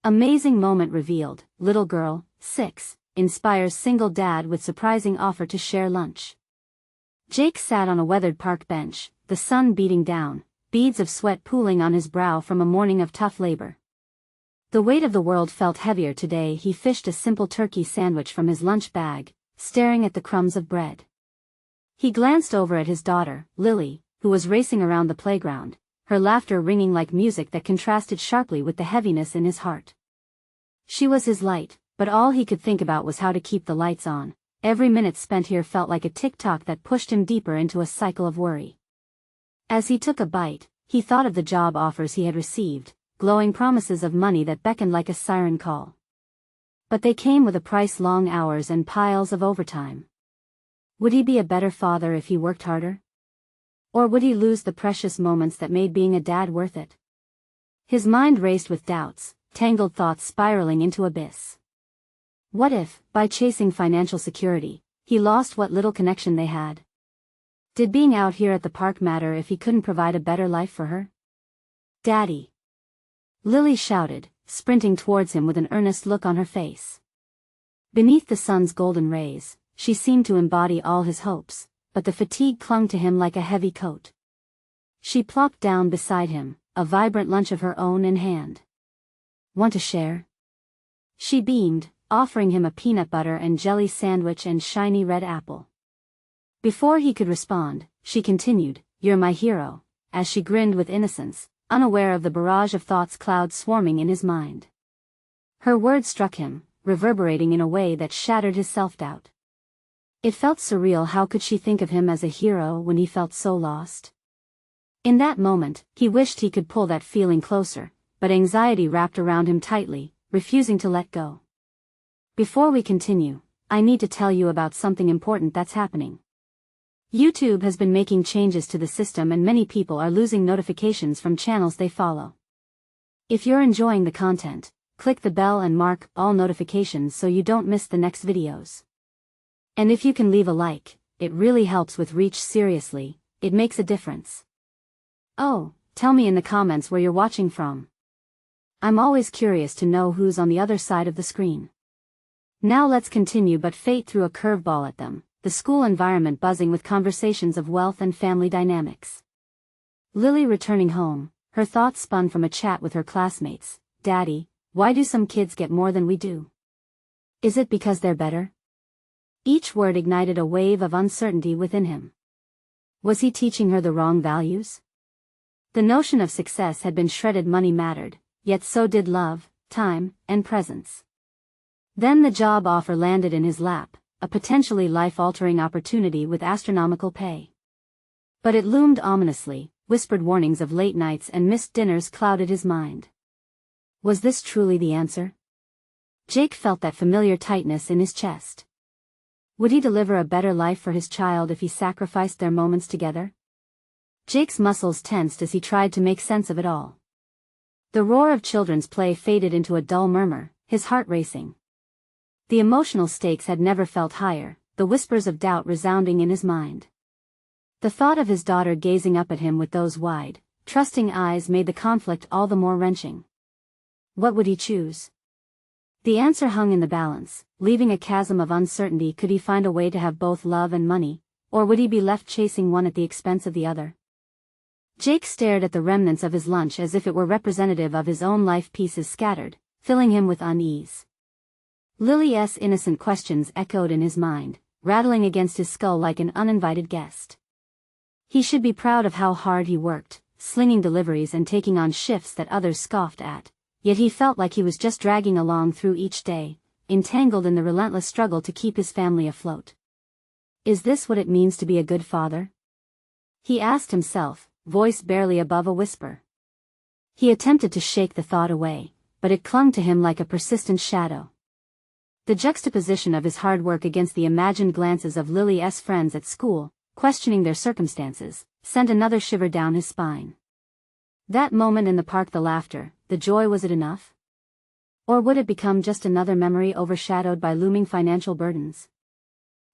Amazing moment revealed, little girl, 6, inspires single dad with surprising offer to share lunch. Jake sat on a weathered park bench, the sun beating down, beads of sweat pooling on his brow from a morning of tough labor. The weight of the world felt heavier today. He fished a simple turkey sandwich from his lunch bag, staring at the crumbs of bread. He glanced over at his daughter, Lily, who was racing around the playground, her laughter ringing like music that contrasted sharply with the heaviness in his heart. She was his light, but all he could think about was how to keep the lights on. Every minute spent here felt like a tick-tock that pushed him deeper into a cycle of worry. As he took a bite, he thought of the job offers he had received, glowing promises of money that beckoned like a siren call. But they came with a price: long hours and piles of overtime. Would he be a better father if he worked harder? Or would he lose the precious moments that made being a dad worth it? His mind raced with doubts, tangled thoughts spiraling into abyss. What if, by chasing financial security, he lost what little connection they had? Did being out here at the park matter if he couldn't provide a better life for her? "Daddy!" Lily shouted, sprinting towards him with an earnest look on her face. Beneath the sun's golden rays, she seemed to embody all his hopes, but the fatigue clung to him like a heavy coat. She plopped down beside him, a vibrant lunch of her own in hand. "Want to share?" She beamed, offering him a peanut butter and jelly sandwich and shiny red apple. Before he could respond, she continued, "You're my hero," as she grinned with innocence, unaware of the barrage of thoughts clouds swarming in his mind. Her words struck him, reverberating in a way that shattered his self-doubt. It felt surreal. How could she think of him as a hero when he felt so lost? In that moment, he wished he could pull that feeling closer, but anxiety wrapped around him tightly, refusing to let go. "Before we continue, I need to tell you about something important that's happening. YouTube has been making changes to the system and many people are losing notifications from channels they follow. If you're enjoying the content, click the bell and mark all notifications so you don't miss the next videos. And if you can leave a like, it really helps with reach. Seriously, it makes a difference. Oh, tell me in the comments where you're watching from. I'm always curious to know who's on the other side of the screen." Now let's continue. But fate threw a curveball at them, the school environment buzzing with conversations of wealth and family dynamics. Lily returning home, her thoughts spun from a chat with her classmates. "Daddy, why do some kids get more than we do? Is it because they're better?" Each word ignited a wave of uncertainty within him. Was he teaching her the wrong values? The notion of success had been shredded. Money mattered, yet so did love, time, and presence. Then the job offer landed in his lap, a potentially life-altering opportunity with astronomical pay. But it loomed ominously, whispered warnings of late nights and missed dinners clouded his mind. Was this truly the answer? Jake felt that familiar tightness in his chest. Would he deliver a better life for his child if he sacrificed their moments together? Jake's muscles tensed as he tried to make sense of it all. The roar of children's play faded into a dull murmur, his heart racing. The emotional stakes had never felt higher, the whispers of doubt resounding in his mind. The thought of his daughter gazing up at him with those wide, trusting eyes made the conflict all the more wrenching. What would he choose? The answer hung in the balance, leaving a chasm of uncertainty. Could he find a way to have both love and money, or would he be left chasing one at the expense of the other? Jake stared at the remnants of his lunch as if it were representative of his own life, pieces scattered, filling him with unease. Lily's innocent questions echoed in his mind, rattling against his skull like an uninvited guest. He should be proud of how hard he worked, slinging deliveries and taking on shifts that others scoffed at, yet he felt like he was just dragging along through each day, entangled in the relentless struggle to keep his family afloat. Is this what it means to be a good father? He asked himself, voice barely above a whisper. He attempted to shake the thought away, but it clung to him like a persistent shadow. The juxtaposition of his hard work against the imagined glances of Lily's friends at school, questioning their circumstances, sent another shiver down his spine. That moment in the park, the laughter, the joy, was it enough? Or would it become just another memory overshadowed by looming financial burdens?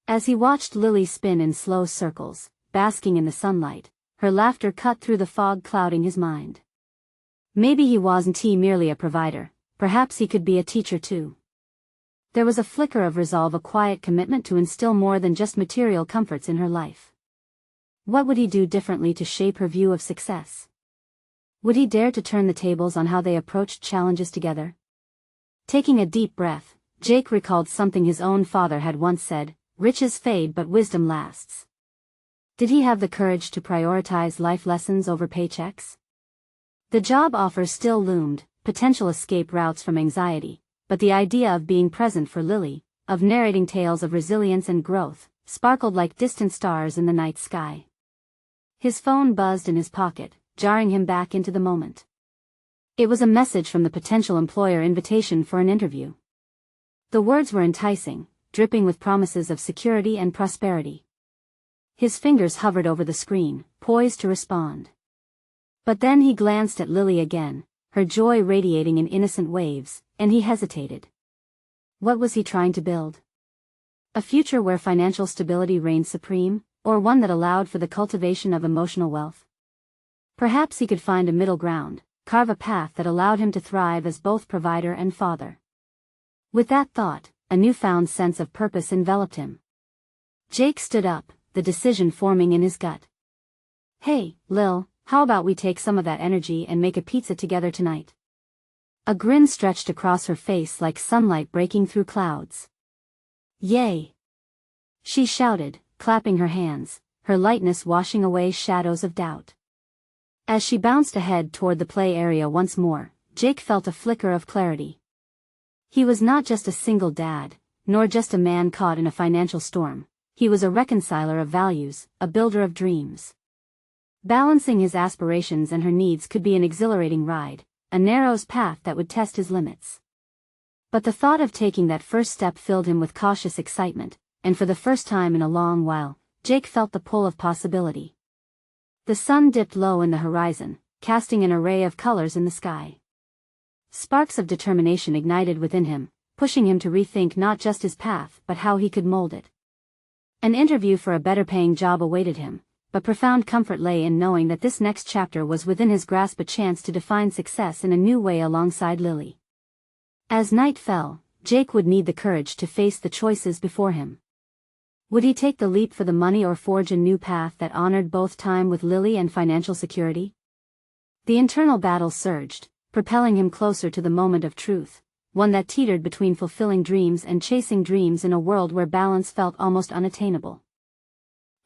As he watched Lily spin in slow circles, basking in the sunlight, her laughter cut through the fog clouding his mind. Maybe he wasn't merely a provider, perhaps he could be a teacher too. There was a flicker of resolve, a quiet commitment to instill more than just material comforts in her life. What would he do differently to shape her view of success? Would he dare to turn the tables on how they approached challenges together? Taking a deep breath, Jake recalled something his own father had once said, "Riches fade but wisdom lasts." Did he have the courage to prioritize life lessons over paychecks? The job offer still loomed, potential escape routes from anxiety, but the idea of being present for Lily, of narrating tales of resilience and growth, sparkled like distant stars in the night sky. His phone buzzed in his pocket, jarring him back into the moment. It was a message from the potential employer, invitation for an interview. The words were enticing, dripping with promises of security and prosperity. His fingers hovered over the screen, poised to respond. But then he glanced at Lily again, her joy radiating in innocent waves, and he hesitated. What was he trying to build? A future where financial stability reigned supreme, or one that allowed for the cultivation of emotional wealth? Perhaps he could find a middle ground, carve a path that allowed him to thrive as both provider and father. With that thought, a newfound sense of purpose enveloped him. Jake stood up, the decision forming in his gut. "Hey, Lil, how about we take some of that energy and make a pizza together tonight?" A grin stretched across her face like sunlight breaking through clouds. "Yay!" she shouted, clapping her hands, her lightness washing away shadows of doubt. As she bounced ahead toward the play area once more, Jake felt a flicker of clarity. He was not just a single dad, nor just a man caught in a financial storm. He was a reconciler of values, a builder of dreams. Balancing his aspirations and her needs could be an exhilarating ride, a narrow path that would test his limits. But the thought of taking that first step filled him with cautious excitement, and for the first time in a long while, Jake felt the pull of possibility. The sun dipped low in the horizon, casting an array of colors in the sky. Sparks of determination ignited within him, pushing him to rethink not just his path but how he could mold it. An interview for a better-paying job awaited him, but profound comfort lay in knowing that this next chapter was within his grasp, a chance to define success in a new way alongside Lily. As night fell, Jake would need the courage to face the choices before him. Would he take the leap for the money or forge a new path that honored both time with Lily and financial security? The internal battle surged, propelling him closer to the moment of truth, one that teetered between fulfilling dreams and chasing dreams in a world where balance felt almost unattainable.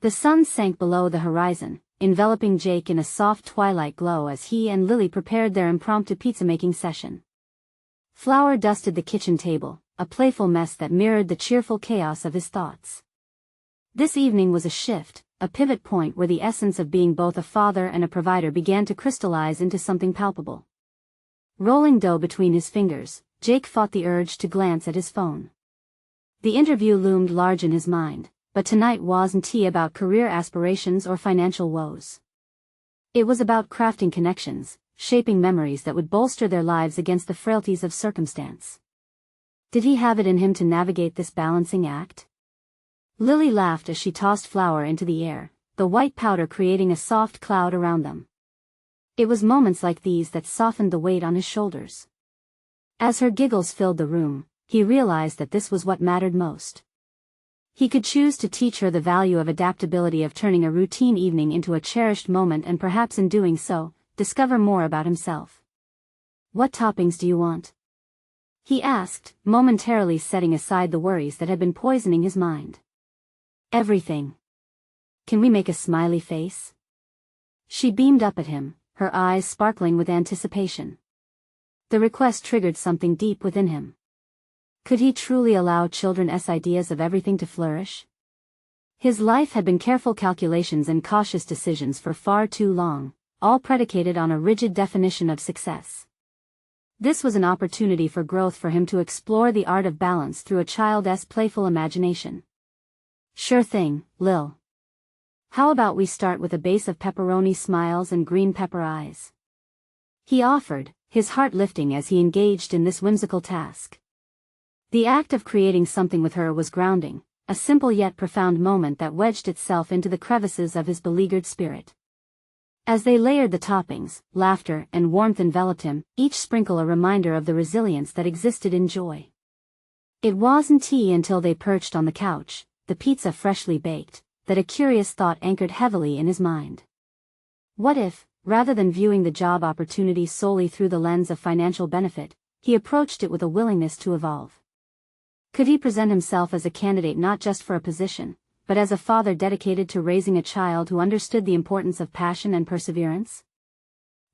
The sun sank below the horizon, enveloping Jake in a soft twilight glow as he and Lily prepared their impromptu pizza-making session. Flour dusted the kitchen table, a playful mess that mirrored the cheerful chaos of his thoughts. This evening was a shift, a pivot point where the essence of being both a father and a provider began to crystallize into something palpable. Rolling dough between his fingers, Jake fought the urge to glance at his phone. The interview loomed large in his mind, but tonight wasn't about career aspirations or financial woes. It was about crafting connections, shaping memories that would bolster their lives against the frailties of circumstance. Did he have it in him to navigate this balancing act? Lily laughed as she tossed flour into the air, the white powder creating a soft cloud around them. It was moments like these that softened the weight on his shoulders. As her giggles filled the room, he realized that this was what mattered most. He could choose to teach her the value of adaptability, of turning a routine evening into a cherished moment, and perhaps in doing so, discover more about himself. "What toppings do you want?" he asked, momentarily setting aside the worries that had been poisoning his mind. "Everything. Can we make a smiley face?" She beamed up at him, her eyes sparkling with anticipation. The request triggered something deep within him. Could he truly allow children's ideas of everything to flourish? His life had been careful calculations and cautious decisions for far too long, all predicated on a rigid definition of success. This was an opportunity for growth, for him to explore the art of balance through a child's playful imagination. "Sure thing, Lil. How about we start with a base of pepperoni smiles and green pepper eyes?" he offered, his heart lifting as he engaged in this whimsical task. The act of creating something with her was grounding, a simple yet profound moment that wedged itself into the crevices of his beleaguered spirit. As they layered the toppings, laughter and warmth enveloped him, each sprinkle a reminder of the resilience that existed in Joy. It wasn't tea until they perched on the couch, the pizza freshly baked, that a curious thought anchored heavily in his mind. What if, rather than viewing the job opportunity solely through the lens of financial benefit, he approached it with a willingness to evolve? Could he present himself as a candidate not just for a position, but as a father dedicated to raising a child who understood the importance of passion and perseverance?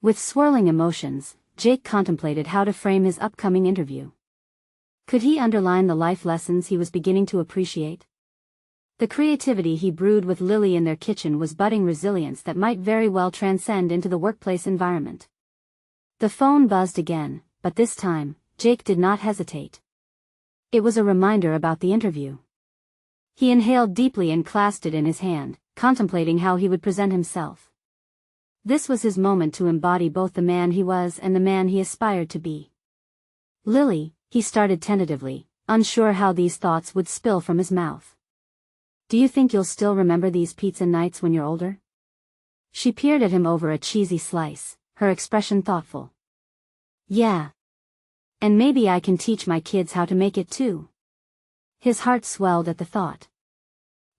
With swirling emotions, Jake contemplated how to frame his upcoming interview. Could he underline the life lessons he was beginning to appreciate? The creativity he brewed with Lily in their kitchen was budding resilience that might very well transcend into the workplace environment. The phone buzzed again, but this time, Jake did not hesitate. It was a reminder about the interview. He inhaled deeply and clasped it in his hand, contemplating how he would present himself. This was his moment to embody both the man he was and the man he aspired to be. Lily, he started tentatively, unsure how these thoughts would spill from his mouth. Do you think you'll still remember these pizza nights when you're older? She peered at him over a cheesy slice, her expression thoughtful. Yeah. And maybe I can teach my kids how to make it too. His heart swelled at the thought.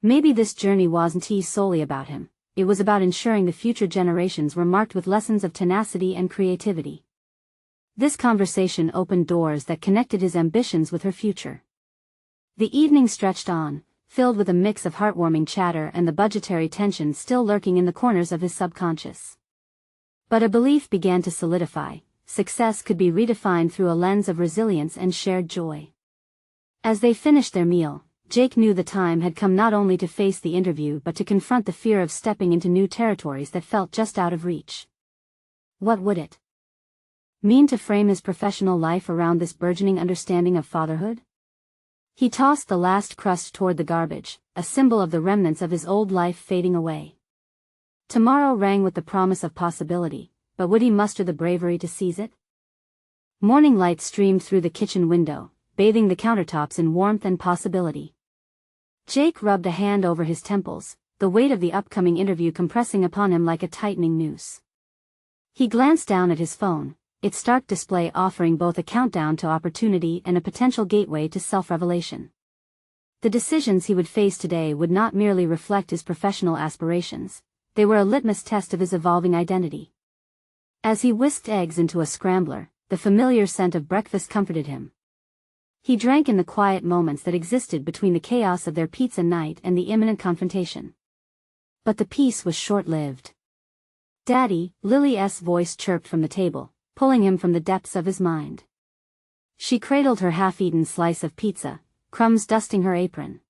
Maybe this journey wasn't solely about him, it was about ensuring the future generations were marked with lessons of tenacity and creativity. This conversation opened doors that connected his ambitions with her future. The evening stretched on, filled with a mix of heartwarming chatter and the budgetary tension still lurking in the corners of his subconscious. But a belief began to solidify: success could be redefined through a lens of resilience and shared joy. As they finished their meal, Jake knew the time had come not only to face the interview but to confront the fear of stepping into new territories that felt just out of reach. What would it mean to frame his professional life around this burgeoning understanding of fatherhood? He tossed the last crust toward the garbage, a symbol of the remnants of his old life fading away. Tomorrow rang with the promise of possibility, but would he muster the bravery to seize it? Morning light streamed through the kitchen window, bathing the countertops in warmth and possibility. Jake rubbed a hand over his temples, the weight of the upcoming interview compressing upon him like a tightening noose. He glanced down at his phone, its stark display offering both a countdown to opportunity and a potential gateway to self-revelation. The decisions he would face today would not merely reflect his professional aspirations, they were a litmus test of his evolving identity. As he whisked eggs into a scrambler, the familiar scent of breakfast comforted him. He drank in the quiet moments that existed between the chaos of their pizza night and the imminent confrontation. But the peace was short-lived. "Daddy," Lily's voice chirped from the table, pulling him from the depths of his mind. She cradled her half-eaten slice of pizza, crumbs dusting her apron.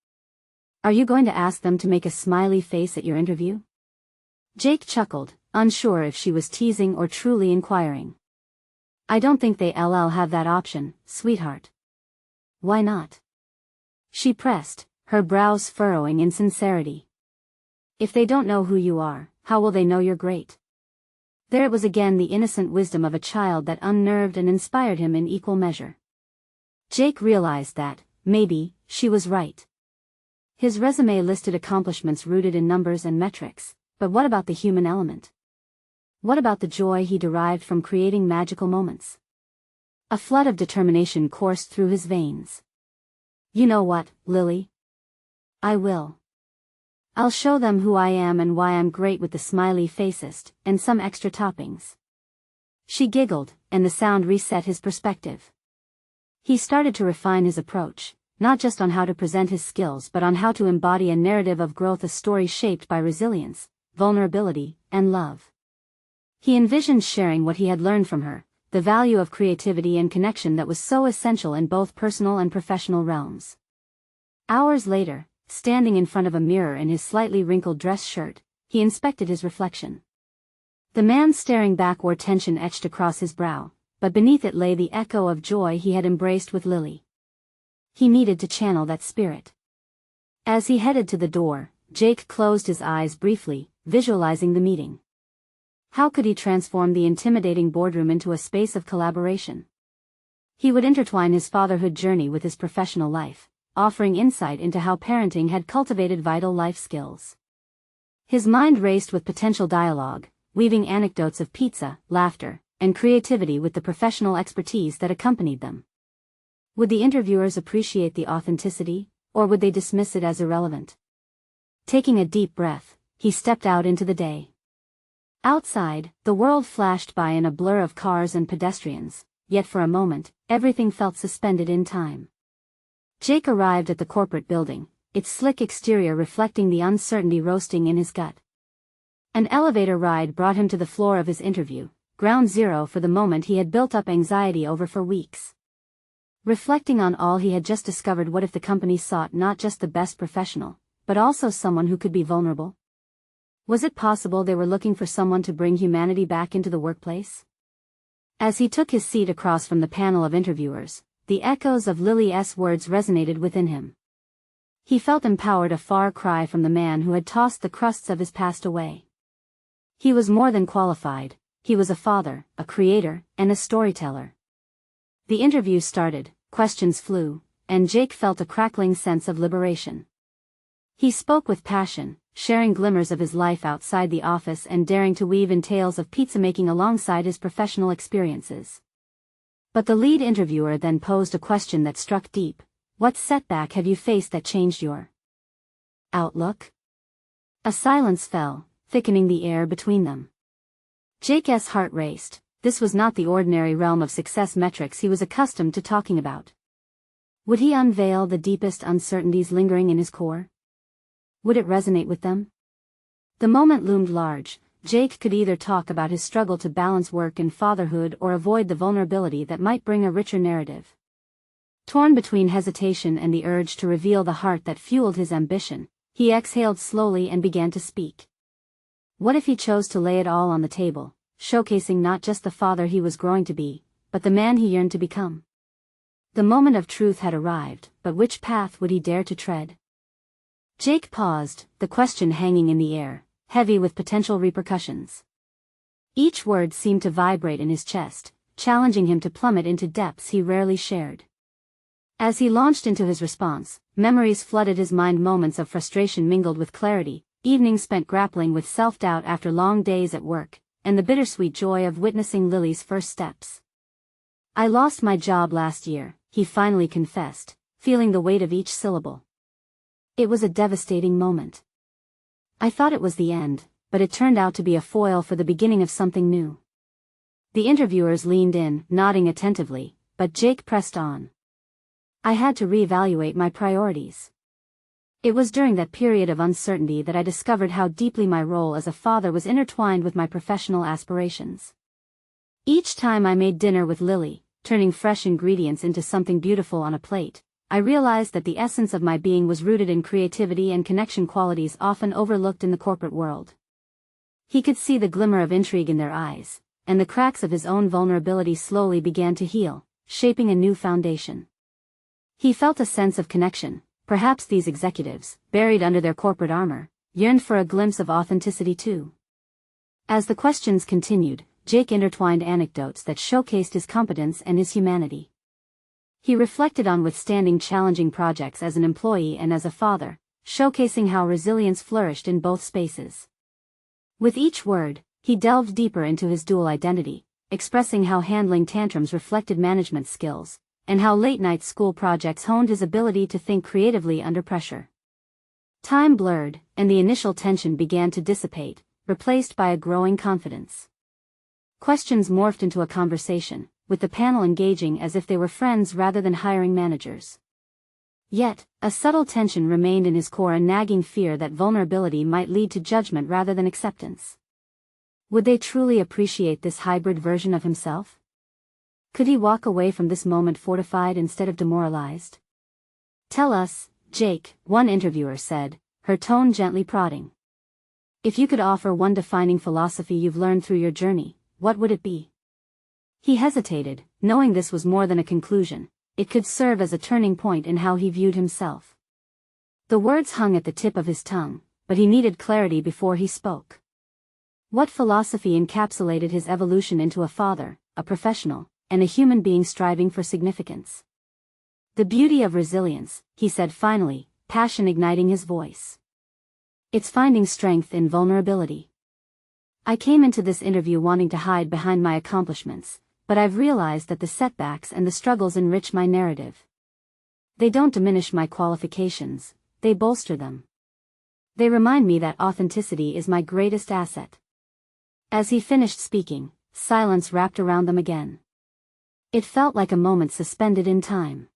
"Are you going to ask them to make a smiley face at your interview?" Jake chuckled, unsure if she was teasing or truly inquiring. "I don't think they'll have that option, sweetheart." "Why not?" she pressed, her brows furrowing in sincerity. "If they don't know who you are, how will they know you're great?" There it was again, the innocent wisdom of a child that unnerved and inspired him in equal measure. Jake realized that, maybe, she was right. His resume listed accomplishments rooted in numbers and metrics, but what about the human element? What about the joy he derived from creating magical moments? A flood of determination coursed through his veins. "You know what, Lily? I will. I'll show them who I am and why I'm great with the smiley facest, and some extra toppings." She giggled, and the sound reset his perspective. He started to refine his approach, not just on how to present his skills but on how to embody a narrative of growth, a story shaped by resilience, vulnerability, and love. He envisioned sharing what he had learned from her, the value of creativity and connection that was so essential in both personal and professional realms. Hours later, standing in front of a mirror in his slightly wrinkled dress shirt, he inspected his reflection. The man staring back wore tension etched across his brow, but beneath it lay the echo of joy he had embraced with Lily. He needed to channel that spirit. As he headed to the door, Jake closed his eyes briefly, visualizing the meeting. How could he transform the intimidating boardroom into a space of collaboration? He would intertwine his fatherhood journey with his professional life, offering insight into how parenting had cultivated vital life skills. His mind raced with potential dialogue, weaving anecdotes of pizza, laughter, and creativity with the professional expertise that accompanied them. Would the interviewers appreciate the authenticity, or would they dismiss it as irrelevant? Taking a deep breath, he stepped out into the day. Outside, the world flashed by in a blur of cars and pedestrians, yet for a moment, everything felt suspended in time. Jake arrived at the corporate building, its slick exterior reflecting the uncertainty roasting in his gut. An elevator ride brought him to the floor of his interview, ground zero for the moment he had built up anxiety over for weeks. Reflecting on all he had just discovered, what if the company sought not just the best professional, but also someone who could be vulnerable? Was it possible they were looking for someone to bring humanity back into the workplace? As he took his seat across from the panel of interviewers, the echoes of Lily's words resonated within him. He felt empowered, a far cry from the man who had tossed the crusts of his past away. He was more than qualified, he was a father, a creator, and a storyteller. The interview started, questions flew, and Jake felt a crackling sense of liberation. He spoke with passion, sharing glimmers of his life outside the office and daring to weave in tales of pizza making alongside his professional experiences. But the lead interviewer then posed a question that struck deep. What setback have you faced that changed your outlook? A silence fell, thickening the air between them. Jake's heart raced. This was not the ordinary realm of success metrics he was accustomed to talking about. Would he unveil the deepest uncertainties lingering in his core? Would it resonate with them? The moment loomed large. Jake could either talk about his struggle to balance work and fatherhood or avoid the vulnerability that might bring a richer narrative. Torn between hesitation and the urge to reveal the heart that fueled his ambition, he exhaled slowly and began to speak. What if he chose to lay it all on the table, showcasing not just the father he was growing to be, but the man he yearned to become? The moment of truth had arrived, but which path would he dare to tread? Jake paused, the question hanging in the air, heavy with potential repercussions. Each word seemed to vibrate in his chest, challenging him to plummet into depths he rarely shared. As he launched into his response, memories flooded his mind, moments of frustration mingled with clarity, evenings spent grappling with self-doubt after long days at work, and the bittersweet joy of witnessing Lily's first steps. I lost my job last year, he finally confessed, feeling the weight of each syllable. It was a devastating moment. I thought it was the end, but it turned out to be a foil for the beginning of something new. The interviewers leaned in, nodding attentively, but Jake pressed on. I had to reevaluate my priorities. It was during that period of uncertainty that I discovered how deeply my role as a father was intertwined with my professional aspirations. Each time I made dinner with Lily, turning fresh ingredients into something beautiful on a plate, I realized that the essence of my being was rooted in creativity and connection, qualities often overlooked in the corporate world. He could see the glimmer of intrigue in their eyes, and the cracks of his own vulnerability slowly began to heal, shaping a new foundation. He felt a sense of connection. Perhaps these executives, buried under their corporate armor, yearned for a glimpse of authenticity too. As the questions continued, Jake intertwined anecdotes that showcased his competence and his humanity. He reflected on withstanding challenging projects as an employee and as a father, showcasing how resilience flourished in both spaces. With each word, he delved deeper into his dual identity, expressing how handling tantrums reflected management skills, and how late-night school projects honed his ability to think creatively under pressure. Time blurred, and the initial tension began to dissipate, replaced by a growing confidence. Questions morphed into a conversation, with the panel engaging as if they were friends rather than hiring managers. Yet, a subtle tension remained in his core, a nagging fear that vulnerability might lead to judgment rather than acceptance. Would they truly appreciate this hybrid version of himself? Could he walk away from this moment fortified instead of demoralized? Tell us, Jake, one interviewer said, her tone gently prodding. If you could offer one defining philosophy you've learned through your journey, what would it be? He hesitated, knowing this was more than a conclusion. It could serve as a turning point in how he viewed himself. The words hung at the tip of his tongue, but he needed clarity before he spoke. What philosophy encapsulated his evolution into a father, a professional, and a human being striving for significance? The beauty of resilience, he said finally, passion igniting his voice. It's finding strength in vulnerability. I came into this interview wanting to hide behind my accomplishments, but I've realized that the setbacks and the struggles enrich my narrative. They don't diminish my qualifications, they bolster them. They remind me that authenticity is my greatest asset. As he finished speaking, silence wrapped around them again. It felt like a moment suspended in time.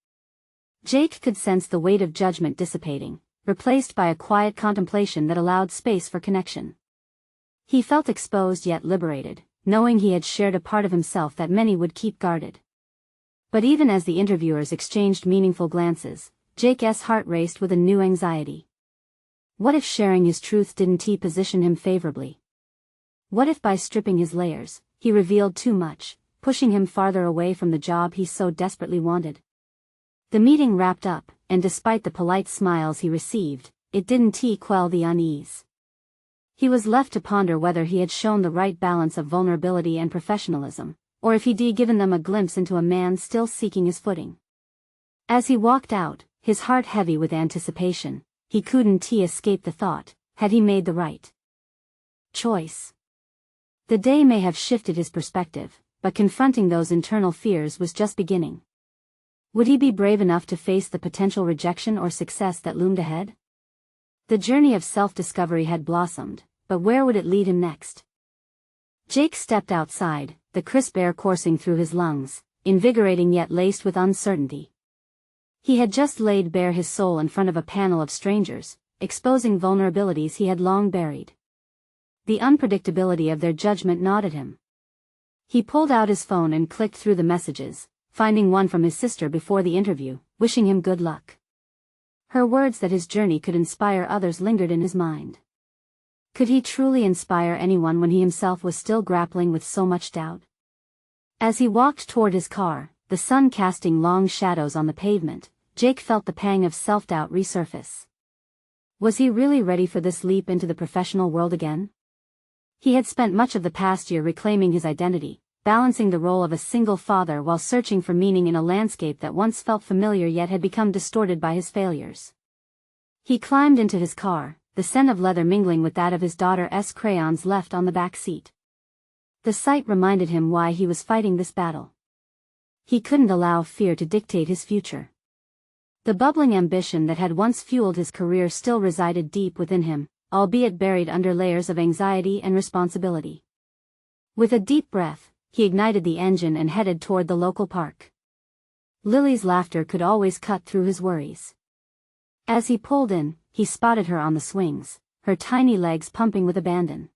Jake could sense the weight of judgment dissipating, replaced by a quiet contemplation that allowed space for connection. He felt exposed yet liberated, knowing he had shared a part of himself that many would keep guarded. But even as the interviewers exchanged meaningful glances, Jake's heart raced with a new anxiety. What if sharing his truth didn't position him favorably? What if by stripping his layers, he revealed too much, pushing him farther away from the job he so desperately wanted? The meeting wrapped up, and despite the polite smiles he received, it didn't quell the unease. He was left to ponder whether he had shown the right balance of vulnerability and professionalism, or if he'd given them a glimpse into a man still seeking his footing. As he walked out, his heart heavy with anticipation, he couldn't escape the thought, had he made the right choice? The day may have shifted his perspective, but confronting those internal fears was just beginning. Would he be brave enough to face the potential rejection or success that loomed ahead? The journey of self-discovery had blossomed, but where would it lead him next? Jake stepped outside, the crisp air coursing through his lungs, invigorating yet laced with uncertainty. He had just laid bare his soul in front of a panel of strangers, exposing vulnerabilities he had long buried. The unpredictability of their judgment gnawed him. He pulled out his phone and clicked through the messages, finding one from his sister before the interview, wishing him good luck. Her words that his journey could inspire others lingered in his mind. Could he truly inspire anyone when he himself was still grappling with so much doubt? As he walked toward his car, the sun casting long shadows on the pavement, Jake felt the pang of self-doubt resurface. Was he really ready for this leap into the professional world again? He had spent much of the past year reclaiming his identity, balancing the role of a single father while searching for meaning in a landscape that once felt familiar yet had become distorted by his failures. He climbed into his car, the scent of leather mingling with that of his daughter's crayons left on the back seat. The sight reminded him why he was fighting this battle. He couldn't allow fear to dictate his future. The bubbling ambition that had once fueled his career still resided deep within him, albeit buried under layers of anxiety and responsibility. With a deep breath, he ignited the engine and headed toward the local park. Lily's laughter could always cut through his worries. As he pulled in, he spotted her on the swings, her tiny legs pumping with abandon.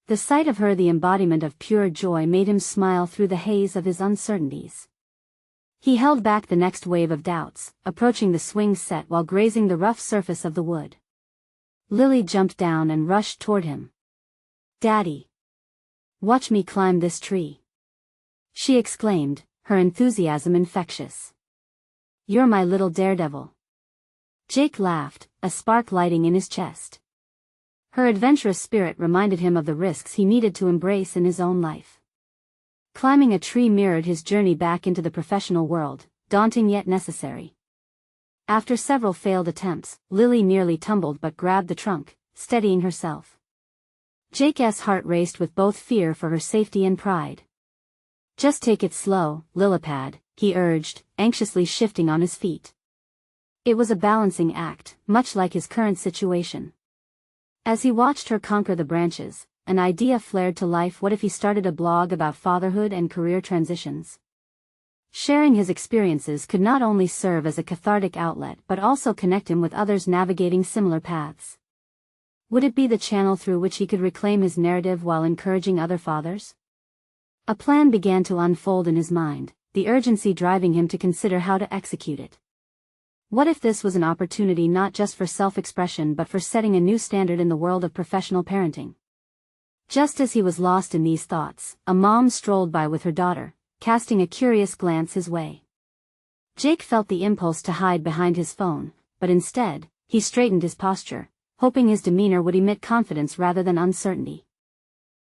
The sight of her, the embodiment of pure joy, made him smile through the haze of his uncertainties. He held back the next wave of doubts, approaching the swing set while grazing the rough surface of the wood. Lily jumped down and rushed toward him. "Daddy! Watch me climb this tree!" she exclaimed, her enthusiasm infectious. "You're my little daredevil." Jake laughed, a spark lighting in his chest. Her adventurous spirit reminded him of the risks he needed to embrace in his own life. Climbing a tree mirrored his journey back into the professional world, daunting yet necessary. After several failed attempts, Lily nearly tumbled but grabbed the trunk, steadying herself. Jake's heart raced with both fear for her safety and pride. "Just take it slow, Lillipad," he urged, anxiously shifting on his feet. It was a balancing act, much like his current situation. As he watched her conquer the branches, an idea flared to life. What if he started a blog about fatherhood and career transitions? Sharing his experiences could not only serve as a cathartic outlet but also connect him with others navigating similar paths. Would it be the channel through which he could reclaim his narrative while encouraging other fathers? A plan began to unfold in his mind, the urgency driving him to consider how to execute it. What if this was an opportunity not just for self-expression but for setting a new standard in the world of professional parenting? Just as he was lost in these thoughts, a mom strolled by with her daughter, casting a curious glance his way. Jake felt the impulse to hide behind his phone, but instead, he straightened his posture, hoping his demeanor would emit confidence rather than uncertainty.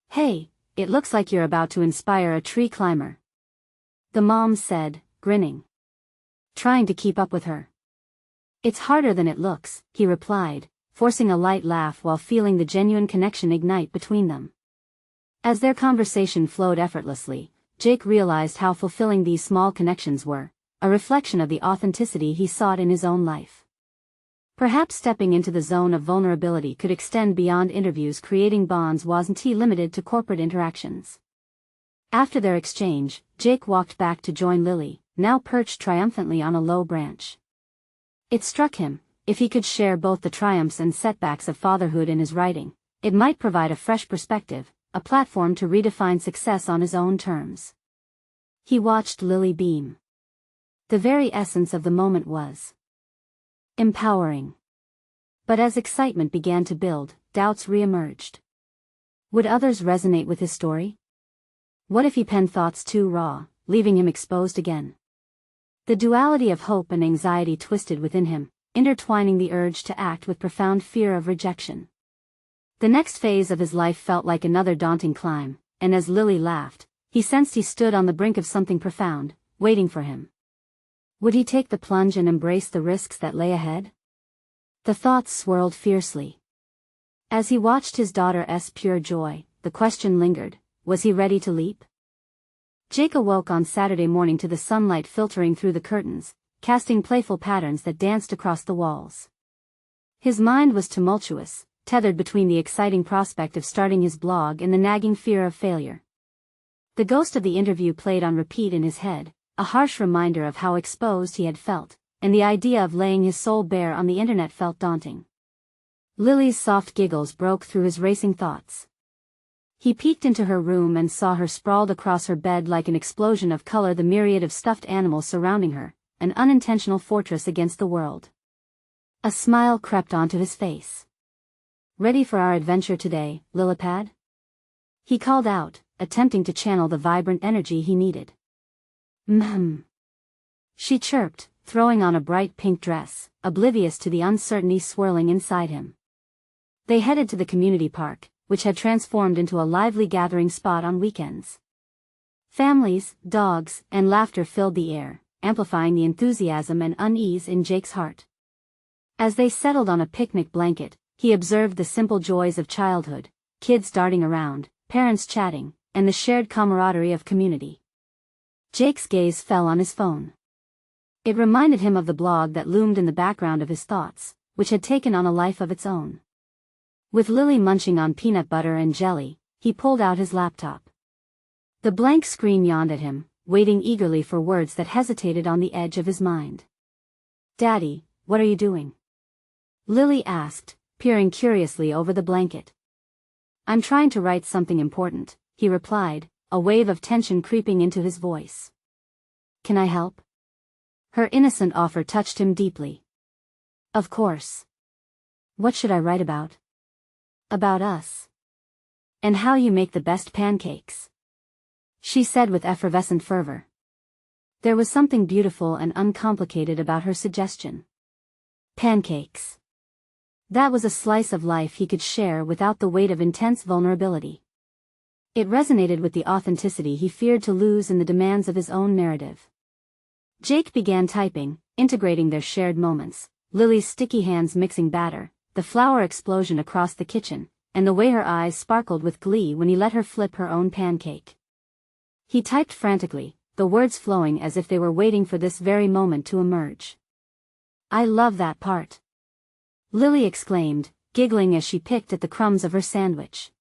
"Hey, it looks like you're about to inspire a tree climber," the mom said, grinning. Trying to keep up with her. "It's harder than it looks," he replied, forcing a light laugh while feeling the genuine connection ignite between them. As their conversation flowed effortlessly, Jake realized how fulfilling these small connections were, a reflection of the authenticity he sought in his own life. Perhaps stepping into the zone of vulnerability could extend beyond interviews, creating bonds wasn't limited to corporate interactions. After their exchange, Jake walked back to join Lily, now perched triumphantly on a low branch. It struck him, if he could share both the triumphs and setbacks of fatherhood in his writing, it might provide a fresh perspective, a platform to redefine success on his own terms. He watched Lily beam. The very essence of the moment was empowering. But as excitement began to build, doubts re-emerged. Would others resonate with his story? What if he penned thoughts too raw, leaving him exposed again? The duality of hope and anxiety twisted within him, intertwining the urge to act with profound fear of rejection. The next phase of his life felt like another daunting climb, and as Lily laughed, he sensed he stood on the brink of something profound, waiting for him. Would he take the plunge and embrace the risks that lay ahead? The thoughts swirled fiercely. As he watched his daughter's pure joy, the question lingered, was he ready to leap? Jake awoke on Saturday morning to the sunlight filtering through the curtains, casting playful patterns that danced across the walls. His mind was tumultuous, tethered between the exciting prospect of starting his blog and the nagging fear of failure. The ghost of the interview played on repeat in his head, a harsh reminder of how exposed he had felt, and the idea of laying his soul bare on the internet felt daunting. Lily's soft giggles broke through his racing thoughts. He peeked into her room and saw her sprawled across her bed like an explosion of color, the myriad of stuffed animals surrounding her, an unintentional fortress against the world. A smile crept onto his face. Ready for our adventure today, Lilipad? He called out, attempting to channel the vibrant energy he needed. She chirped, throwing on a bright pink dress, oblivious to the uncertainty swirling inside him. They headed to the community park, which had transformed into a lively gathering spot on weekends. Families, dogs, and laughter filled the air, amplifying the enthusiasm and unease in Jake's heart. As they settled on a picnic blanket, he observed the simple joys of childhood, kids darting around, parents chatting, and the shared camaraderie of community. Jake's gaze fell on his phone. It reminded him of the blog that loomed in the background of his thoughts, which had taken on a life of its own. With Lily munching on peanut butter and jelly, he pulled out his laptop. The blank screen yawned at him, waiting eagerly for words that hesitated on the edge of his mind. "Daddy, what are you doing?" Lily asked, peering curiously over the blanket. "I'm trying to write something important," he replied, a wave of tension creeping into his voice. "Can I help?" Her innocent offer touched him deeply. "Of course. What should I write about?" "About us. And how you make the best pancakes," she said with effervescent fervor. There was something beautiful and uncomplicated about her suggestion. Pancakes. That was a slice of life he could share without the weight of intense vulnerability. It resonated with the authenticity he feared to lose in the demands of his own narrative. Jake began typing, integrating their shared moments, Lily's sticky hands mixing batter, the flour explosion across the kitchen, and the way her eyes sparkled with glee when he let her flip her own pancake. He typed frantically, the words flowing as if they were waiting for this very moment to emerge. "I love that part," Lily exclaimed, giggling as she picked at the crumbs of her sandwich.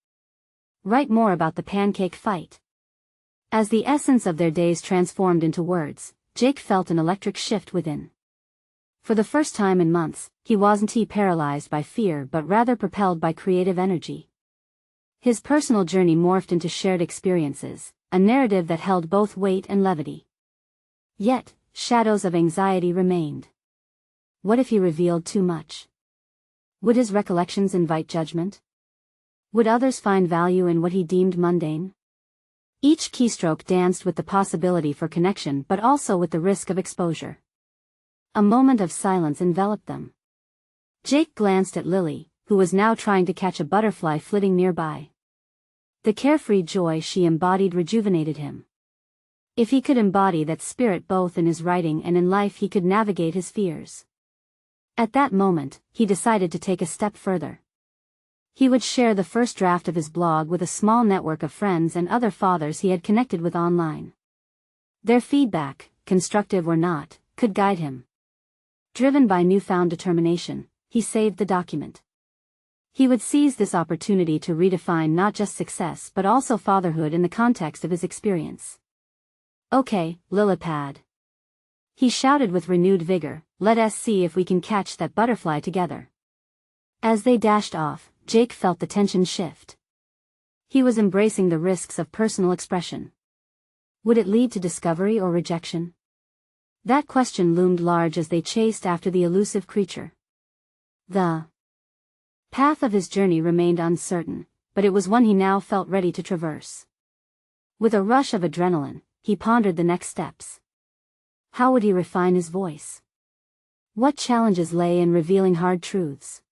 "Write more about the pancake fight." As the essence of their days transformed into words, Jake felt an electric shift within. For the first time in months, he wasn't paralyzed by fear but rather propelled by creative energy. His personal journey morphed into shared experiences, a narrative that held both weight and levity. Yet, shadows of anxiety remained. What if he revealed too much? Would his recollections invite judgment? Would others find value in what he deemed mundane? Each keystroke danced with the possibility for connection but also with the risk of exposure. A moment of silence enveloped them. Jake glanced at Lily, who was now trying to catch a butterfly flitting nearby. The carefree joy she embodied rejuvenated him. If he could embody that spirit both in his writing and in life, he could navigate his fears. At that moment, he decided to take a step further. He would share the first draft of his blog with a small network of friends and other fathers he had connected with online. Their feedback, constructive or not, could guide him. Driven by newfound determination, he saved the document. He would seize this opportunity to redefine not just success but also fatherhood in the context of his experience. "Okay, Lillipad," he shouted with renewed vigor, "let us see if we can catch that butterfly together." As they dashed off, Jake felt the tension shift. He was embracing the risks of personal expression. Would it lead to discovery or rejection? That question loomed large as they chased after the elusive creature. The path of his journey remained uncertain, but it was one he now felt ready to traverse. With a rush of adrenaline, he pondered the next steps. How would he refine his voice? What challenges lay in revealing hard truths?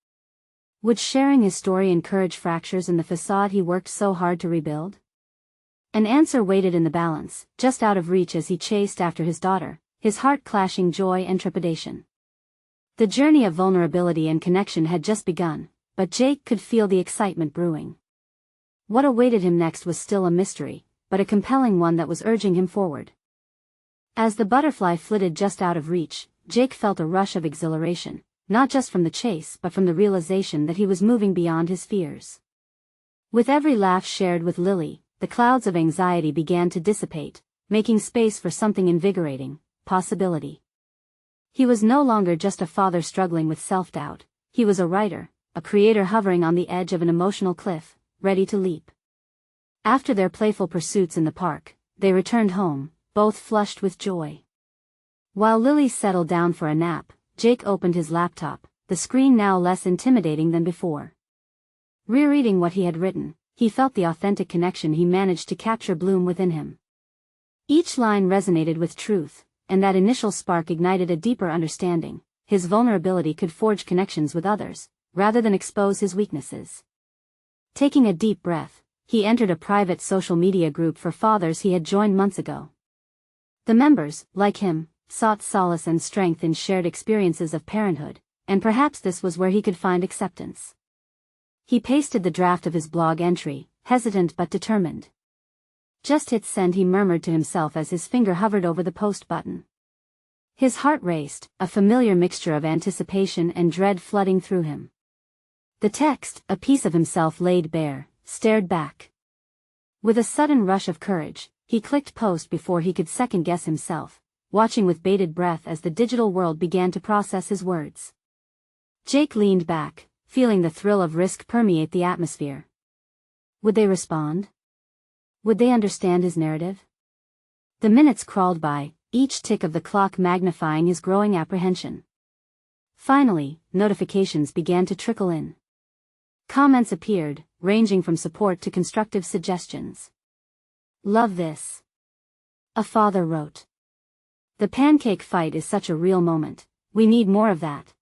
Would sharing his story encourage fractures in the facade he worked so hard to rebuild? An answer waited in the balance, just out of reach as he chased after his daughter, his heart clashing joy and trepidation. The journey of vulnerability and connection had just begun, but Jake could feel the excitement brewing. What awaited him next was still a mystery, but a compelling one that was urging him forward. As the butterfly flitted just out of reach, Jake felt a rush of exhilaration, not just from the chase but from the realization that he was moving beyond his fears. With every laugh shared with Lily, the clouds of anxiety began to dissipate, making space for something invigorating: possibility. He was no longer just a father struggling with self-doubt, he was a writer, a creator hovering on the edge of an emotional cliff, ready to leap. After their playful pursuits in the park, they returned home, both flushed with joy. While Lily settled down for a nap, Jake opened his laptop, the screen now less intimidating than before. Rereading what he had written, he felt the authentic connection he managed to capture bloom within him. Each line resonated with truth, and that initial spark ignited a deeper understanding. His vulnerability could forge connections with others, rather than expose his weaknesses. Taking a deep breath, he entered a private social media group for fathers he had joined months ago. The members, like him, sought solace and strength in shared experiences of parenthood, and perhaps this was where he could find acceptance. He pasted the draft of his blog entry, hesitant but determined. "Just hit send," he murmured to himself as his finger hovered over the post button. His heart raced, a familiar mixture of anticipation and dread flooding through him. The text, a piece of himself laid bare, stared back. With a sudden rush of courage, he clicked post before he could second-guess himself, watching with bated breath as the digital world began to process his words. Jake leaned back, feeling the thrill of risk permeate the atmosphere. Would they respond? Would they understand his narrative? The minutes crawled by, each tick of the clock magnifying his growing apprehension. Finally, notifications began to trickle in. Comments appeared, ranging from support to constructive suggestions. "Love this," a father wrote. "The pancake fight is such a real moment, we need more of that."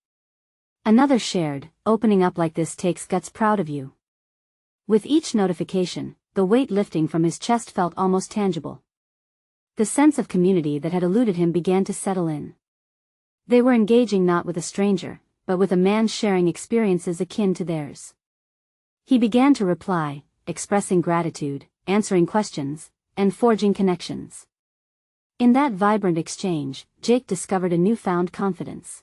Another shared, "Opening up like this takes guts, proud of you." With each notification, the weight lifting from his chest felt almost tangible. The sense of community that had eluded him began to settle in. They were engaging not with a stranger, but with a man sharing experiences akin to theirs. He began to reply, expressing gratitude, answering questions, and forging connections. In that vibrant exchange, Jake discovered a newfound confidence.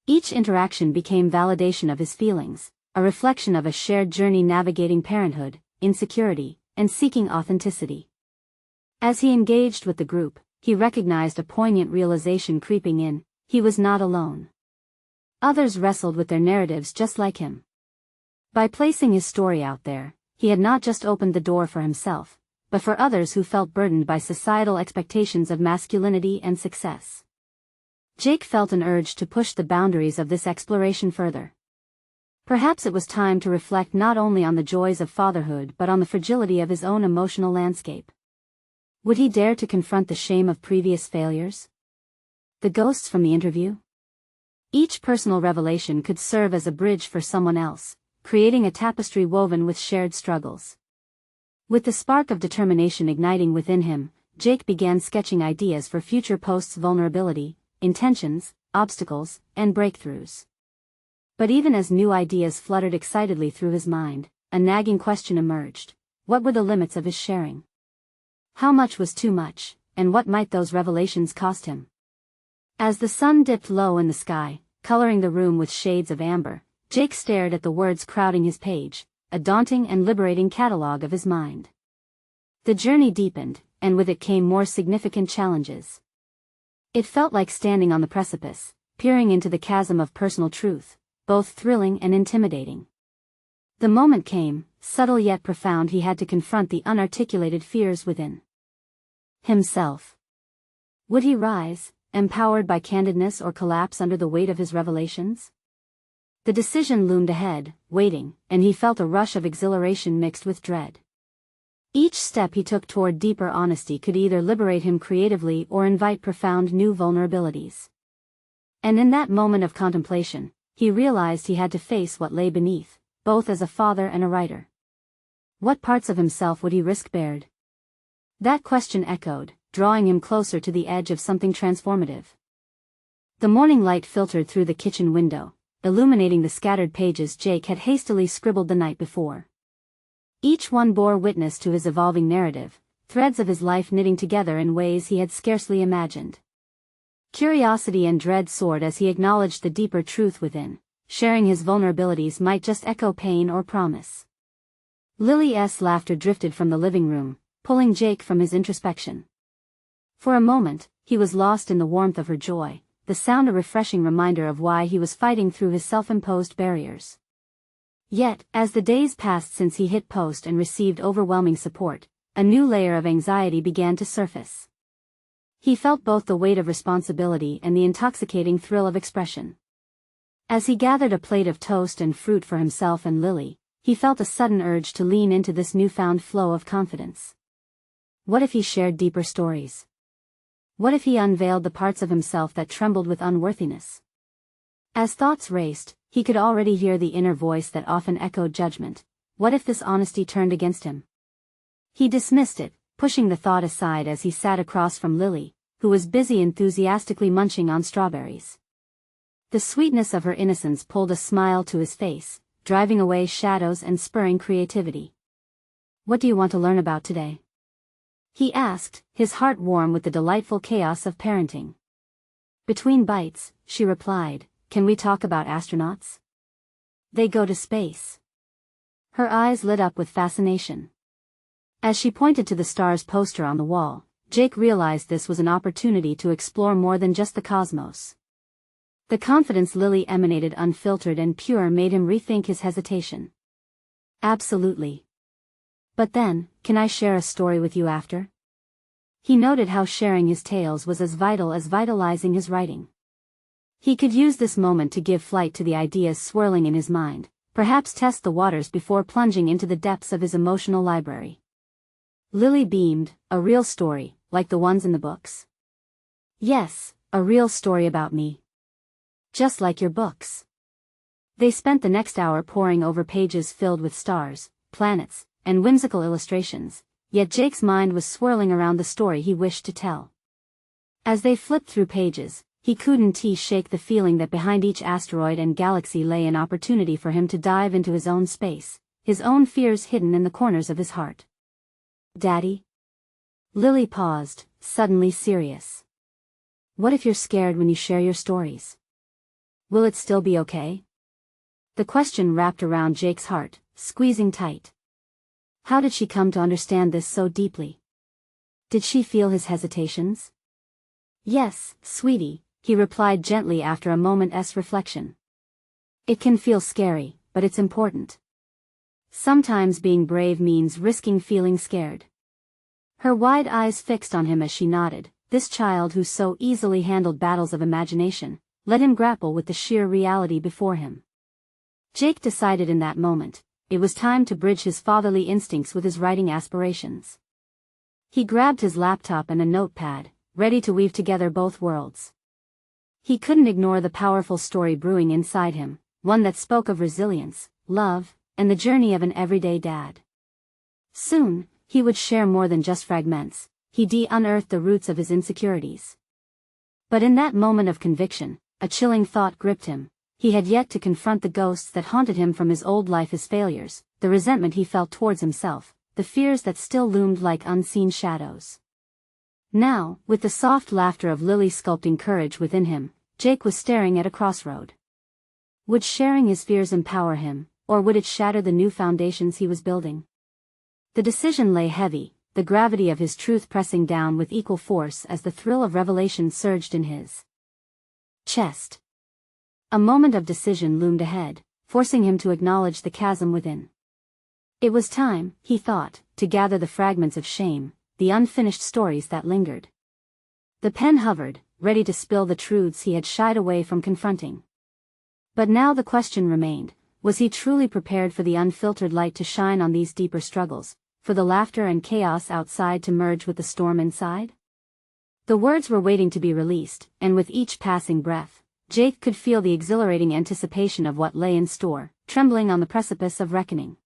Each interaction became validation of his feelings, a reflection of a shared journey navigating parenthood, insecurity, and seeking authenticity. As he engaged with the group, he recognized a poignant realization creeping in: he was not alone. Others wrestled with their narratives just like him. By placing his story out there, he had not just opened the door for himself, but for others who felt burdened by societal expectations of masculinity and success. Jake felt an urge to push the boundaries of this exploration further. Perhaps it was time to reflect not only on the joys of fatherhood but on the fragility of his own emotional landscape. Would he dare to confront the shame of previous failures? The ghosts from the interview? Each personal revelation could serve as a bridge for someone else, creating a tapestry woven with shared struggles. With the spark of determination igniting within him, Jake began sketching ideas for future posts: vulnerability, intentions, obstacles, and breakthroughs. But even as new ideas fluttered excitedly through his mind, a nagging question emerged. What were the limits of his sharing? How much was too much, and what might those revelations cost him? As the sun dipped low in the sky, coloring the room with shades of amber, Jake stared at the words crowding his page, a daunting and liberating catalogue of his mind. The journey deepened, and with it came more significant challenges. It felt like standing on the precipice, peering into the chasm of personal truth, both thrilling and intimidating. The moment came, subtle yet profound. He had to confront the unarticulated fears within himself. Would he rise, empowered by candidness, or collapse under the weight of his revelations? The decision loomed ahead, waiting, and he felt a rush of exhilaration mixed with dread. Each step he took toward deeper honesty could either liberate him creatively or invite profound new vulnerabilities. And in that moment of contemplation, he realized he had to face what lay beneath, both as a father and a writer. What parts of himself would he risk bared? That question echoed, drawing him closer to the edge of something transformative. The morning light filtered through the kitchen window, illuminating the scattered pages Jake had hastily scribbled the night before. Each one bore witness to his evolving narrative, threads of his life knitting together in ways he had scarcely imagined. Curiosity and dread soared as he acknowledged the deeper truth within. Sharing his vulnerabilities might just echo pain or promise. Lily's laughter drifted from the living room, pulling Jake from his introspection. For a moment, he was lost in the warmth of her joy, the sound a refreshing reminder of why he was fighting through his self-imposed barriers. Yet, as the days passed since he hit post and received overwhelming support, a new layer of anxiety began to surface. He felt both the weight of responsibility and the intoxicating thrill of expression. As he gathered a plate of toast and fruit for himself and Lily, he felt a sudden urge to lean into this newfound flow of confidence. What if he shared deeper stories? What if he unveiled the parts of himself that trembled with unworthiness? As thoughts raced, he could already hear the inner voice that often echoed judgment. What if this honesty turned against him? He dismissed it, pushing the thought aside as he sat across from Lily, who was busy enthusiastically munching on strawberries. The sweetness of her innocence pulled a smile to his face, driving away shadows and spurring creativity. What do you want to learn about today? He asked, his heart warm with the delightful chaos of parenting. Between bites, she replied, can we talk about astronauts? They go to space. Her eyes lit up with fascination. As she pointed to the stars poster on the wall, Jake realized this was an opportunity to explore more than just the cosmos. The confidence Lily emanated, unfiltered and pure, made him rethink his hesitation. Absolutely. But then, can I share a story with you after? He noted how sharing his tales was as vital as vitalizing his writing. He could use this moment to give flight to the ideas swirling in his mind, perhaps test the waters before plunging into the depths of his emotional library. Lily beamed. A real story, like the ones in the books? Yes, a real story about me. Just like your books. They spent the next hour poring over pages filled with stars, planets, and whimsical illustrations, yet Jake's mind was swirling around the story he wished to tell. As they flipped through pages, he couldn't shake the feeling that behind each asteroid and galaxy lay an opportunity for him to dive into his own space, his own fears hidden in the corners of his heart. Daddy? Lily paused, suddenly serious. What if you're scared when you share your stories? Will it still be okay? The question wrapped around Jake's heart, squeezing tight. How did she come to understand this so deeply? Did she feel his hesitations? Yes, sweetie, he replied gently after a moment's reflection. It can feel scary, but it's important. Sometimes being brave means risking feeling scared. Her wide eyes fixed on him as she nodded. This child who so easily handled battles of imagination, let him grapple with the sheer reality before him. Jake decided in that moment, it was time to bridge his fatherly instincts with his writing aspirations. He grabbed his laptop and a notepad, ready to weave together both worlds. He couldn't ignore the powerful story brewing inside him, one that spoke of resilience, love, and the journey of an everyday dad. Soon, he would share more than just fragments. He'd unearth the roots of his insecurities. But in that moment of conviction, a chilling thought gripped him. He had yet to confront the ghosts that haunted him from his old life, his failures, the resentment he felt towards himself, the fears that still loomed like unseen shadows. Now, with the soft laughter of Lily sculpting courage within him, Jake was staring at a crossroad. Would sharing his fears empower him, or would it shatter the new foundations he was building? The decision lay heavy, the gravity of his truth pressing down with equal force as the thrill of revelation surged in his chest. A moment of decision loomed ahead, forcing him to acknowledge the chasm within. It was time, he thought, to gather the fragments of shame, the unfinished stories that lingered. The pen hovered, ready to spill the truths he had shied away from confronting. But now the question remained, was he truly prepared for the unfiltered light to shine on these deeper struggles, for the laughter and chaos outside to merge with the storm inside? The words were waiting to be released, and with each passing breath, Jake could feel the exhilarating anticipation of what lay in store, trembling on the precipice of reckoning.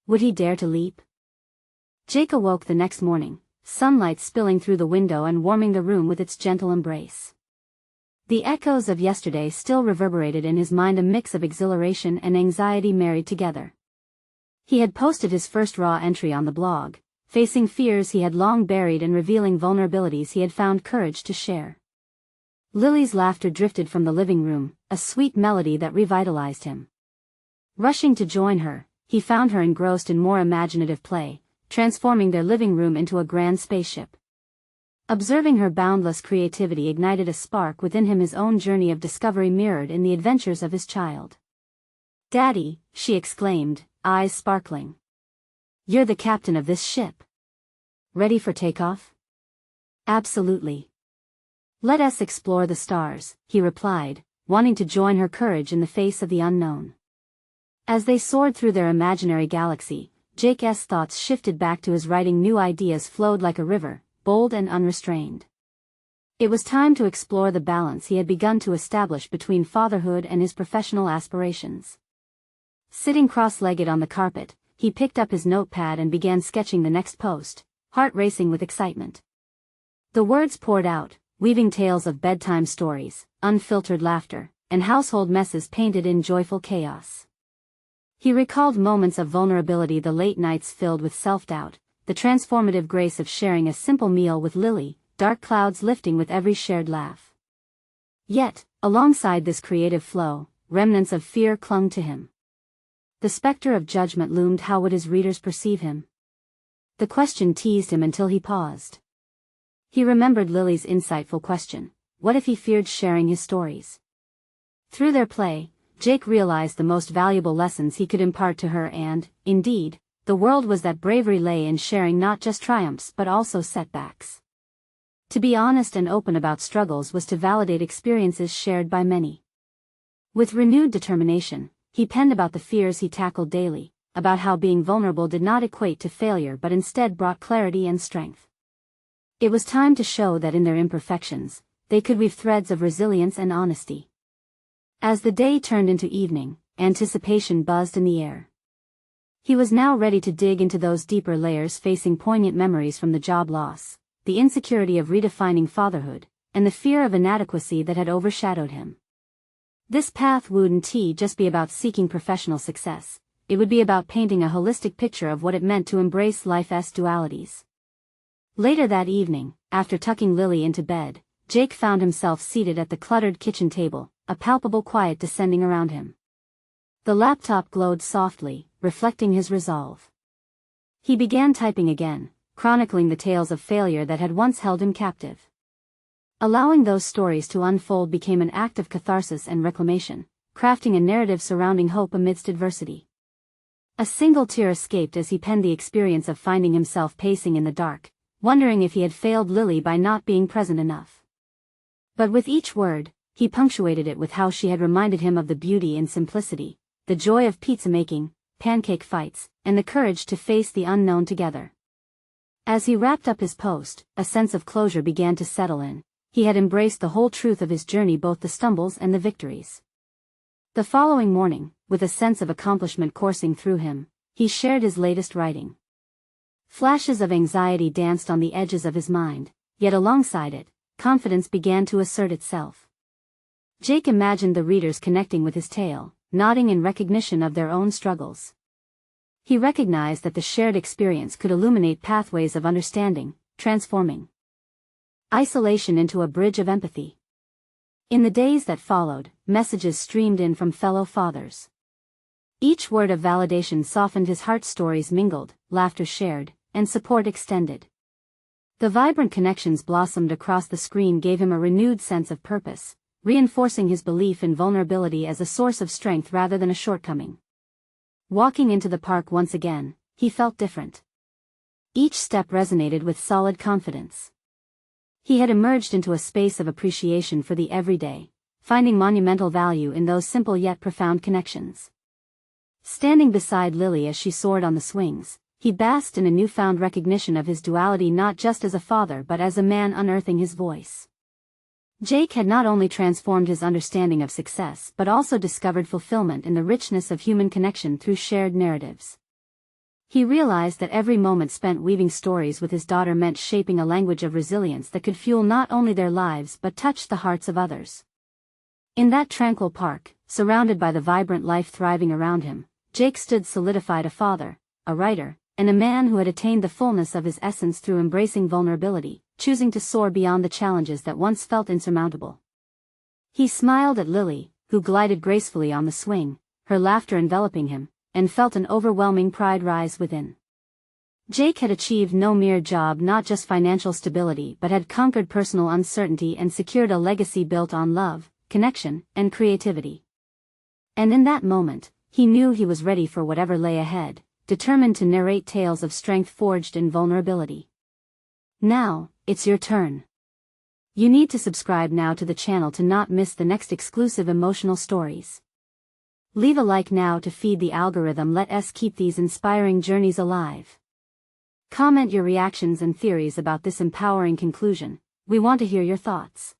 Would he dare to leap? Jake awoke the next morning, sunlight spilling through the window and warming the room with its gentle embrace. The echoes of yesterday still reverberated in his mind, a mix of exhilaration and anxiety married together. He had posted his first raw entry on the blog, facing fears he had long buried and revealing vulnerabilities he had found courage to share. Lily's laughter drifted from the living room, a sweet melody that revitalized him. Rushing to join her, he found her engrossed in more imaginative play, transforming their living room into a grand spaceship. Observing her boundless creativity ignited a spark within him, his own journey of discovery mirrored in the adventures of his child. "Daddy," she exclaimed, eyes sparkling. "You're the captain of this ship. Ready for takeoff?" "Absolutely. Let us explore the stars," he replied, wanting to join her courage in the face of the unknown. As they soared through their imaginary galaxy, Jake's thoughts shifted back to his writing. New ideas flowed like a river, bold and unrestrained. It was time to explore the balance he had begun to establish between fatherhood and his professional aspirations. Sitting cross-legged on the carpet, he picked up his notepad and began sketching the next post, heart racing with excitement. The words poured out, weaving tales of bedtime stories, unfiltered laughter, and household messes painted in joyful chaos. He recalled moments of vulnerability, the late nights filled with self-doubt, the transformative grace of sharing a simple meal with Lily, dark clouds lifting with every shared laugh. Yet, alongside this creative flow, remnants of fear clung to him. The specter of judgment loomed. How would his readers perceive him? The question teased him until he paused. He remembered Lily's insightful question, what if he feared sharing his stories? Through their play, Jake realized the most valuable lessons he could impart to her, and, indeed, the world was that bravery lay in sharing not just triumphs but also setbacks. To be honest and open about struggles was to validate experiences shared by many. With renewed determination, he penned about the fears he tackled daily, about how being vulnerable did not equate to failure but instead brought clarity and strength. It was time to show that in their imperfections, they could weave threads of resilience and honesty. As the day turned into evening, anticipation buzzed in the air. He was now ready to dig into those deeper layers, facing poignant memories from the job loss, the insecurity of redefining fatherhood, and the fear of inadequacy that had overshadowed him. This path wouldn't just be about seeking professional success, it would be about painting a holistic picture of what it meant to embrace life's dualities. Later that evening, after tucking Lily into bed, Jake found himself seated at the cluttered kitchen table, a palpable quiet descending around him. The laptop glowed softly, reflecting his resolve. He began typing again, chronicling the tales of failure that had once held him captive. Allowing those stories to unfold became an act of catharsis and reclamation, crafting a narrative surrounding hope amidst adversity. A single tear escaped as he penned the experience of finding himself pacing in the dark, wondering if he had failed Lily by not being present enough. But with each word, he punctuated it with how she had reminded him of the beauty in simplicity, the joy of pizza making, pancake fights, and the courage to face the unknown together. As he wrapped up his post, a sense of closure began to settle in. He had embraced the whole truth of his journey, both the stumbles and the victories. The following morning, with a sense of accomplishment coursing through him, he shared his latest writing. Flashes of anxiety danced on the edges of his mind, yet alongside it, confidence began to assert itself. Jake imagined the readers connecting with his tale, nodding in recognition of their own struggles. He recognized that the shared experience could illuminate pathways of understanding, transforming isolation into a bridge of empathy. In the days that followed, messages streamed in from fellow fathers. Each word of validation softened his heart. Stories mingled, laughter shared, and support extended. The vibrant connections blossomed across the screen gave him a renewed sense of purpose, reinforcing his belief in vulnerability as a source of strength rather than a shortcoming. Walking into the park once again, he felt different. Each step resonated with solid confidence. He had emerged into a space of appreciation for the everyday, finding monumental value in those simple yet profound connections. Standing beside Lily as she soared on the swings, he basked in a newfound recognition of his duality, not just as a father but as a man unearthing his voice. Jake had not only transformed his understanding of success but also discovered fulfillment in the richness of human connection through shared narratives. He realized that every moment spent weaving stories with his daughter meant shaping a language of resilience that could fuel not only their lives but touch the hearts of others. In that tranquil park, surrounded by the vibrant life thriving around him, Jake stood solidified, a father, a writer, and a man who had attained the fullness of his essence through embracing vulnerability, choosing to soar beyond the challenges that once felt insurmountable. He smiled at Lily, who glided gracefully on the swing, her laughter enveloping him, and felt an overwhelming pride rise within. Jake had achieved no mere job, not just financial stability, but had conquered personal uncertainty and secured a legacy built on love, connection, and creativity. And in that moment, he knew he was ready for whatever lay ahead, determined to narrate tales of strength forged in vulnerability. Now, it's your turn. You need to subscribe now to the channel to not miss the next exclusive emotional stories. Leave a like now to feed the algorithm. Let us keep these inspiring journeys alive. Comment your reactions and theories about this empowering conclusion. We want to hear your thoughts.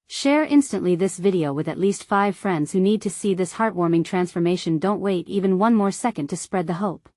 Share instantly this video with at least 5 friends who need to see this heartwarming transformation. Don't wait even one more second to spread the hope.